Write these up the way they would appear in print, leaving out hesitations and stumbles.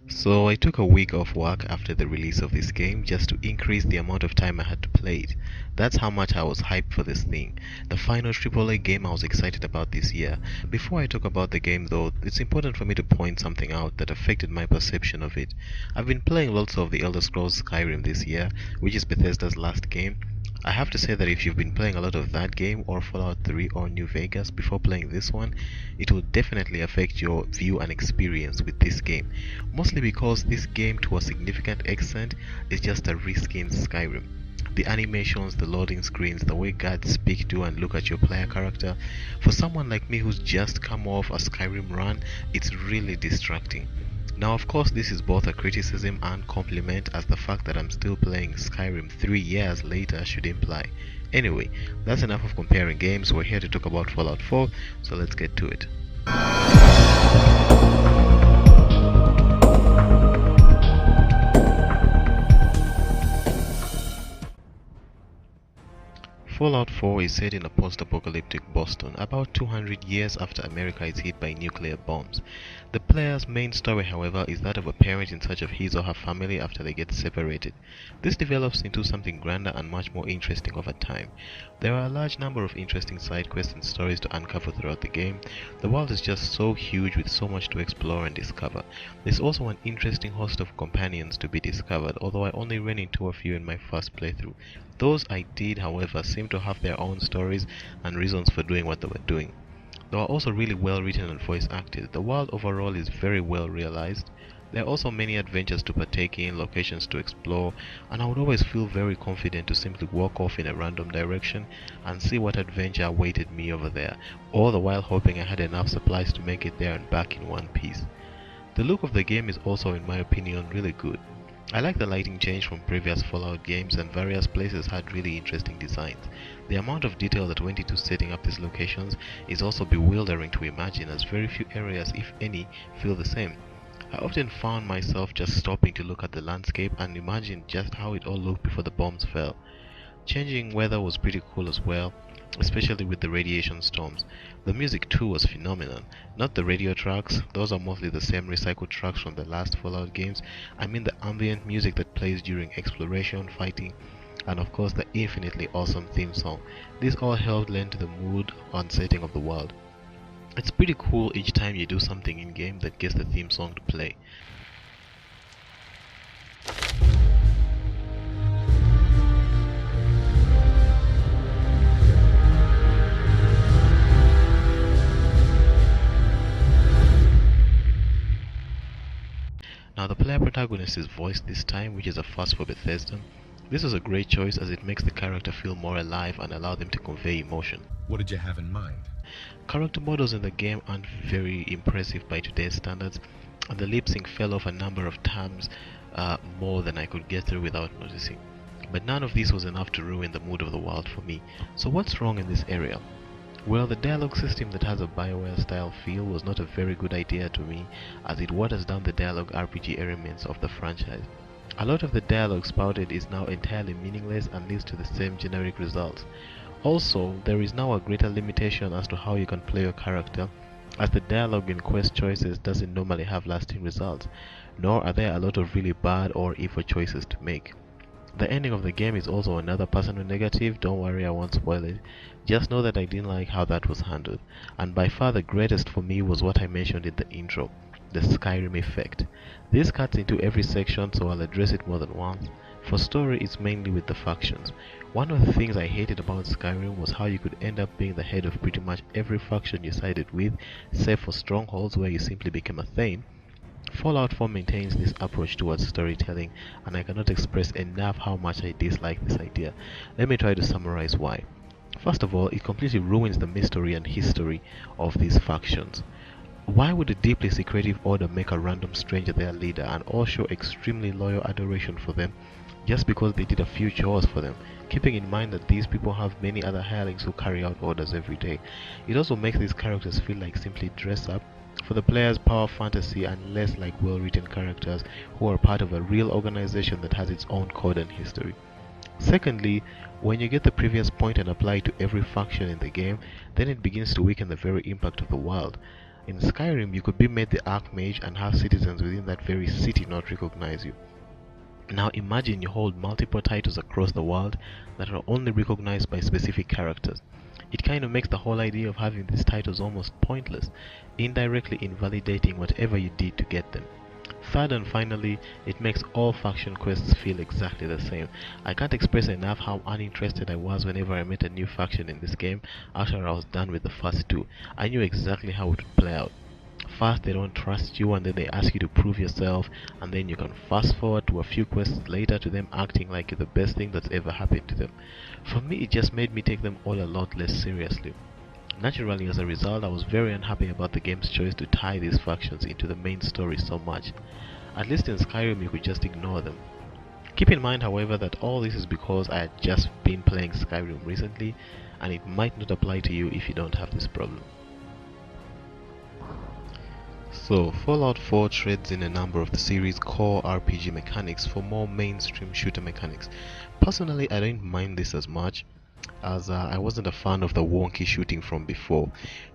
So I took a week off work after the release of this game just to increase the amount of time I had to play it. That's how much I was hyped for this thing. The final AAA game I was excited about this year. Before I talk about the game though, it's important for me to point something out that affected my perception of it. I've been playing lots of the Elder Scrolls Skyrim this year, which is Bethesda's last game. I have to say that if you've been playing a lot of that game or Fallout 3 or New Vegas before playing this one, it will definitely affect your view and experience with this game. Mostly because this game to a significant extent is just a reskin Skyrim. The animations, the loading screens, the way guards speak to and look at your player character, for someone like me who's just come off a Skyrim run, it's really distracting. Now of course this is both a criticism and compliment, as the fact that I'm still playing Skyrim 3 years later should imply. Anyway, that's enough of comparing games. We're here to talk about Fallout 4, so let's get to it. Fallout 4 is set in a post-apocalyptic Boston, about 200 years after America is hit by nuclear bombs. The player's main story, however, is that of a parent in search of his or her family after they get separated. This develops into something grander and much more interesting over time. There are a large number of interesting side quests and stories to uncover throughout the game. The world is just so huge with so much to explore and discover. There's also an interesting host of companions to be discovered, although I only ran into a few in my first playthrough. Those I did, however, seem to have their own stories and reasons for doing what they were doing. They are also really well written and voice acted. The world overall is very well realized. There are also many adventures to partake in, locations to explore, and I would always feel very confident to simply walk off in a random direction and see what adventure awaited me over there, all the while hoping I had enough supplies to make it there and back in one piece. The look of the game is also, in my opinion, really good. I like the lighting change from previous Fallout games, and various places had really interesting designs. The amount of detail that went into setting up these locations is also bewildering to imagine, as very few areas, if any, feel the same. I often found myself just stopping to look at the landscape and imagine just how it all looked before the bombs fell. Changing weather was pretty cool as well, especially with the radiation storms. The music too was phenomenal. Not the radio tracks, those are mostly the same recycled tracks from the last Fallout games. I mean the ambient music that plays during exploration, fighting, and of course the infinitely awesome theme song. This all helped lend to the mood and setting of the world. It's pretty cool each time you do something in game that gets the theme song to play. Now the player protagonist is voiced this time, which is a first for Bethesda. This was a great choice as it makes the character feel more alive and allow them to convey emotion. What did you have in mind? Character models in the game aren't very impressive by today's standards, and the lip sync fell off a number of times more than I could get through without noticing. But none of this was enough to ruin the mood of the world for me. So what's wrong in this area? Well, the dialogue system that has a BioWare style feel was not a very good idea to me, as it waters down the dialogue RPG elements of the franchise. A lot of the dialogue spouted is now entirely meaningless and leads to the same generic results. Also, there is now a greater limitation as to how you can play your character, as the dialogue in quest choices doesn't normally have lasting results, nor are there a lot of really bad or evil choices to make. The ending of the game is also another personal negative. Don't worry, I won't spoil it. Just know that I didn't like how that was handled. And by far the greatest for me was what I mentioned in the intro, the Skyrim effect. This cuts into every section, so I'll address it more than once. For story, it's mainly with the factions. One of the things I hated about Skyrim was how you could end up being the head of pretty much every faction you sided with, save for strongholds where you simply became a Thane. Fallout 4 maintains this approach towards storytelling, and I cannot express enough how much I dislike this idea. Let me try to summarize why. First of all, it completely ruins the mystery and history of these factions. Why would a deeply secretive order make a random stranger their leader and all show extremely loyal adoration for them just because they did a few chores for them, keeping in mind that these people have many other hirelings who carry out orders every day? It also makes these characters feel like simply dress up for the player's power fantasy and less like well-written characters who are part of a real organization that has its own code and history. Secondly, when you get the previous point and apply it to every faction in the game, then it begins to weaken the very impact of the world. In Skyrim, you could be made the Archmage and have citizens within that very city not recognize you. Now imagine you hold multiple titles across the world that are only recognized by specific characters. It kind of makes the whole idea of having these titles almost pointless, indirectly invalidating whatever you did to get them. Third and finally, it makes all faction quests feel exactly the same. I can't express enough how uninterested I was whenever I met a new faction in this game after I was done with the first two. I knew exactly how it would play out. First they don't trust you and then they ask you to prove yourself, and then you can fast forward to a few quests later to them acting like you're the best thing that's ever happened to them. For me, it just made me take them all a lot less seriously. Naturally, as a result, I was very unhappy about the game's choice to tie these factions into the main story so much. At least in Skyrim you could just ignore them. Keep in mind, however, that all this is because I had just been playing Skyrim recently, and it might not apply to you if you don't have this problem. So, Fallout 4 treads in a number of the series' core RPG mechanics for more mainstream shooter mechanics. Personally, I don't mind this as much, as I wasn't a fan of the wonky shooting from before.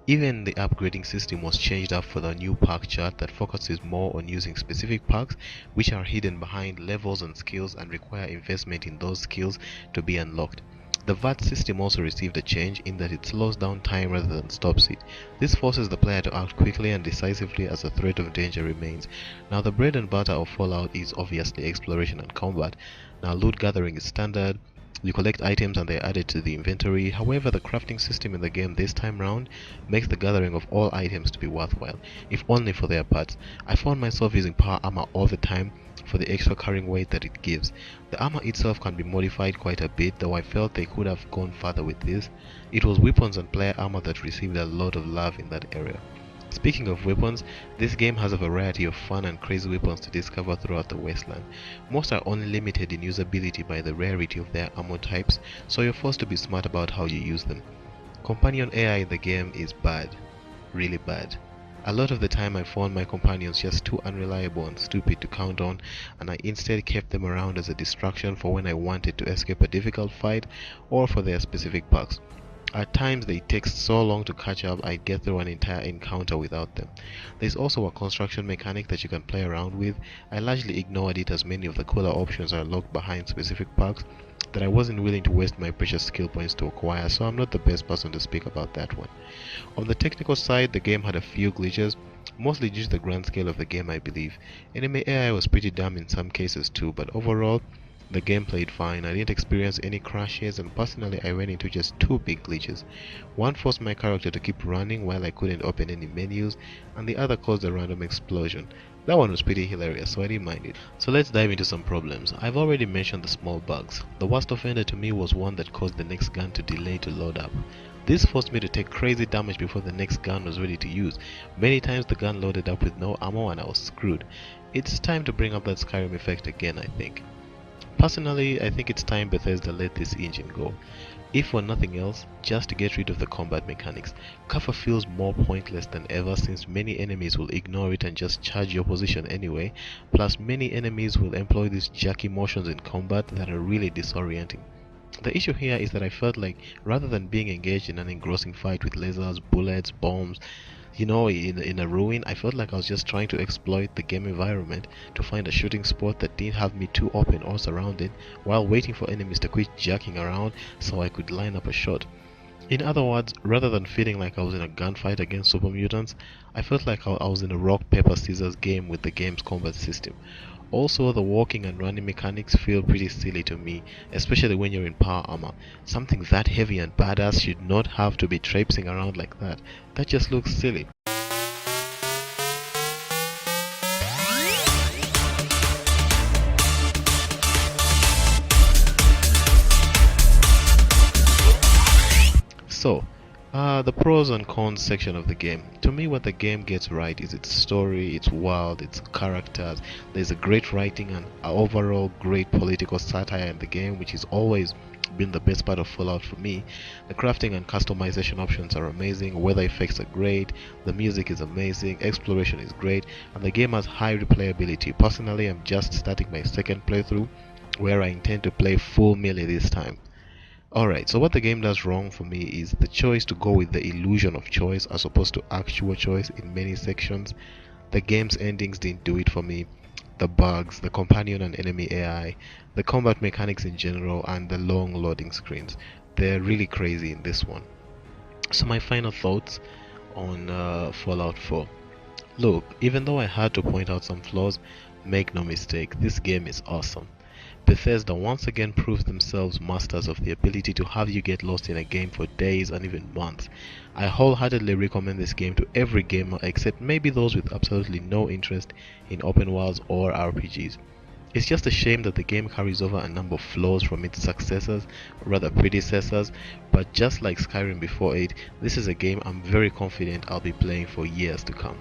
Even the upgrading system was changed up for the new perk chart that focuses more on using specific perks which are hidden behind levels and skills and require investment in those skills to be unlocked. The VAT system also received a change in that it slows down time rather than stops it. This forces the player to act quickly and decisively as a threat of danger remains. Now the bread and butter of Fallout is obviously exploration and combat. Now loot gathering is standard. You collect items and they are added to the inventory. However, the crafting system in the game this time round makes the gathering of all items to be worthwhile, if only for their parts. I found myself using power armor all the time for the extra carrying weight that it gives. The armor itself can be modified quite a bit, though I felt they could have gone further with this. It was weapons and player armor that received a lot of love in that area. Speaking of weapons, this game has a variety of fun and crazy weapons to discover throughout the wasteland. Most are only limited in usability by the rarity of their ammo types, so you're forced to be smart about how you use them. Companion AI in the game is bad. Really bad. A lot of the time I found my companions just too unreliable and stupid to count on, and I instead kept them around as a distraction for when I wanted to escape a difficult fight or for their specific perks. At times they take so long to catch up I'd get through an entire encounter without them. There's also a construction mechanic that you can play around with. I largely ignored it as many of the cooler options are locked behind specific perks that I wasn't willing to waste my precious skill points to acquire, so I'm not the best person to speak about that one. On the technical side, the game had a few glitches, mostly due to the grand scale of the game I believe. Enemy AI was pretty dumb in some cases too, but overall the game played fine. I didn't experience any crashes, and personally I ran into just two big glitches. One forced my character to keep running while I couldn't open any menus, and the other caused a random explosion. That one was pretty hilarious, so I didn't mind it. So let's dive into some problems. I've already mentioned the small bugs. The worst offender to me was one that caused the next gun to delay to load up. This forced me to take crazy damage before the next gun was ready to use. Many times the gun loaded up with no ammo and I was screwed. It's time to bring up that Skyrim effect again, I think. Personally, I think it's time Bethesda let this engine go. If for nothing else, just to get rid of the combat mechanics. Cover feels more pointless than ever since many enemies will ignore it and just charge your position anyway, plus many enemies will employ these jerky motions in combat that are really disorienting. The issue here is that I felt like rather than being engaged in an engrossing fight with lasers, bullets, bombs, in a ruin, I felt like I was just trying to exploit the game environment to find a shooting spot that didn't have me too open or surrounded, while waiting for enemies to quit jacking around so I could line up a shot. In other words, rather than feeling like I was in a gunfight against super mutants, I felt like I was in a rock paper scissors game with the game's combat system. Also, the walking and running mechanics feel pretty silly to me, especially when you're in power armor. Something that heavy and badass should not have to be traipsing around like that. That just looks silly. So, the pros and cons section of the game. To me, what the game gets right is its story, its world, its characters. There's a great writing and overall great political satire in the game, which has always been the best part of Fallout for me. The crafting and customization options are amazing, weather effects are great, the music is amazing, exploration is great, and the game has high replayability. Personally, I'm just starting my second playthrough, where I intend to play full melee this time. Alright, so what the game does wrong for me is the choice to go with the illusion of choice as opposed to actual choice in many sections. The game's endings didn't do it for me. The bugs, the companion and enemy AI, the combat mechanics in general, and the long loading screens. They're really crazy in this one. So my final thoughts on Fallout 4. Look, even though I had to point out some flaws, make no mistake, this game is awesome. Bethesda once again proves themselves masters of the ability to have you get lost in a game for days and even months. I wholeheartedly recommend this game to every gamer except maybe those with absolutely no interest in open worlds or RPGs. It's just a shame that the game carries over a number of flaws from its successors, or rather predecessors, but just like Skyrim before it, this is a game I'm very confident I'll be playing for years to come.